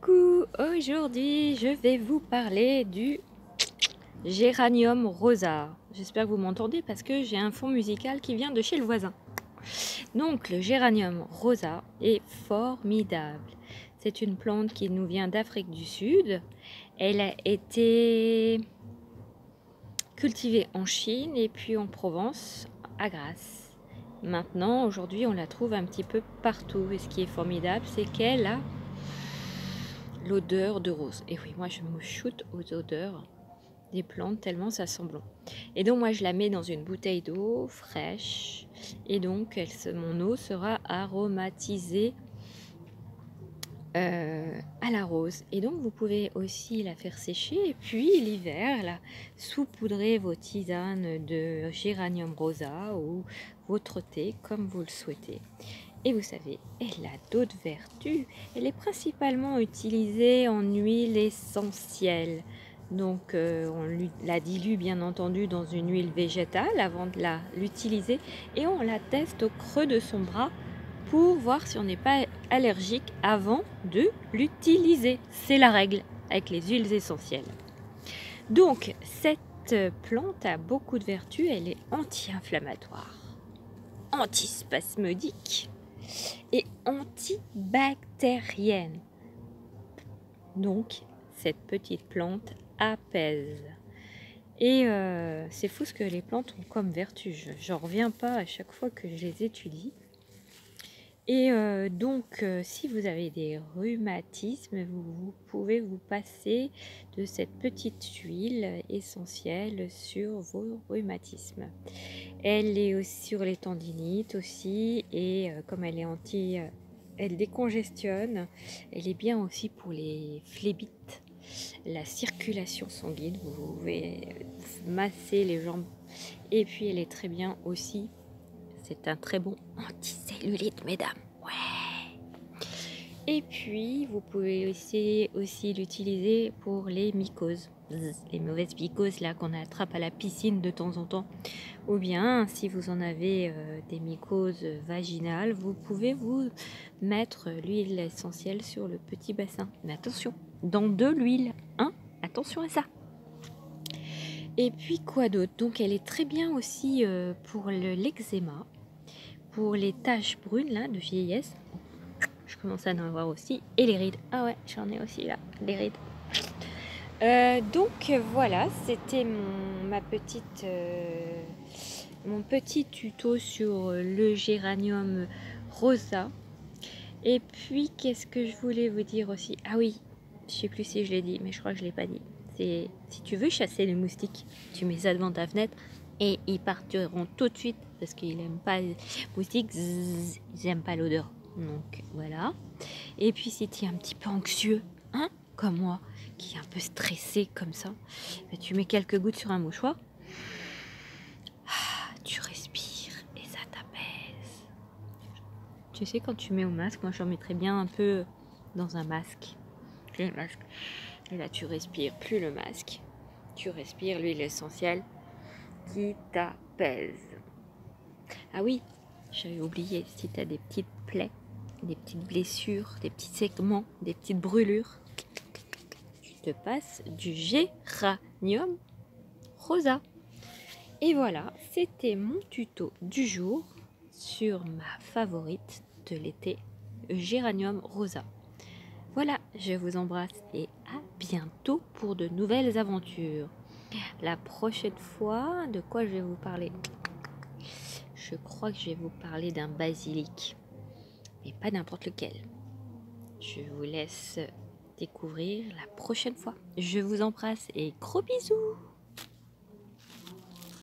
Coucou, aujourd'hui je vais vous parler du géranium rosa. J'espère que vous m'entendez parce que j'ai un fond musical qui vient de chez le voisin. Donc le géranium rosa est formidable. C'est une plante qui nous vient d'Afrique du Sud. Elle a été cultivée en Chine et puis en Provence, à Grasse. Maintenant, aujourd'hui, on la trouve un petit peu partout. Et ce qui est formidable, c'est qu'elle a l'odeur de rose. Et oui, moi je me shoote aux odeurs des plantes tellement ça sent bon. Et donc moi je la mets dans une bouteille d'eau fraîche et donc mon eau sera aromatisée à la rose. Et donc vous pouvez aussi la faire sécher et puis l'hiver la saupoudrer vos tisanes de géranium rosa ou votre thé comme vous le souhaitez. Et vous savez, elle a d'autres vertus. Elle est principalement utilisée en huile essentielle. Donc on la dilue bien entendu dans une huile végétale avant de l'utiliser. Et on la teste au creux de son bras pour voir si on n'est pas allergique avant de l'utiliser. C'est la règle avec les huiles essentielles. Donc cette plante a beaucoup de vertus. Elle est anti-inflammatoire, antispasmodique et antibactérienne. Donc, cette petite plante apaise. Et c'est fou ce que les plantes ont comme vertu. J'en reviens pas à chaque fois que je les étudie. Et donc, si vous avez des rhumatismes, vous pouvez vous passer de cette petite huile essentielle sur vos rhumatismes. Elle est aussi sur les tendinites aussi, et comme elle est elle décongestionne, elle est bien aussi pour les phlébites, la circulation sanguine, vous pouvez masser les jambes, et puis elle est très bien aussi, c'est un très bon anticellulite mesdames, ouais. Et puis vous pouvez aussi l'utiliser pour les mycoses, les mauvaises mycoses là qu'on attrape à la piscine de temps en temps. Ou bien, si vous en avez des mycoses vaginales, vous pouvez vous mettre l'huile essentielle sur le petit bassin. Mais attention, dans de l'huile, hein, attention à ça. Et puis quoi d'autre? Donc elle est très bien aussi pour l'eczéma, pour les taches brunes là de vieillesse. Je commence à en avoir aussi. Et les rides. Ah ouais, j'en ai aussi là, les rides. Donc voilà, c'était mon petit tuto sur le géranium rosa. Et puis qu'est-ce que je voulais vous dire aussi? Ah oui, je sais plus si je l'ai dit, mais je crois que je l'ai pas dit. C'est si tu veux chasser les moustiques, tu mets ça devant ta fenêtre et ils partiront tout de suite parce qu'ils n'aiment pas les moustiques, ils n'aiment pas l'odeur. Donc voilà. Et puis si tu es un petit peu anxieux, hein, comme moi, qui est un peu stressé comme ça, bah, tu mets quelques gouttes sur un mouchoir, tu respires et ça t'apaise. Tu sais, quand tu mets au masque, moi j'en mettrais bien un peu dans un masque. Le masque. Et là tu respires plus le masque, tu respires l'huile essentielle qui t'apaise. Ah oui, j'avais oublié, si tu as des petites plaies, des petites blessures, des petits segments, des petites brûlures, tu te passes du géranium rosa. Et voilà, c'était mon tuto du jour sur ma favorite de l'été, géranium rosa. Voilà, je vous embrasse et à bientôt pour de nouvelles aventures. La prochaine fois, de quoi je vais vous parler? Je crois que je vais vous parler d'un basilic, mais pas n'importe lequel. Je vous laisse découvrir la prochaine fois. Je vous embrasse et gros bisous!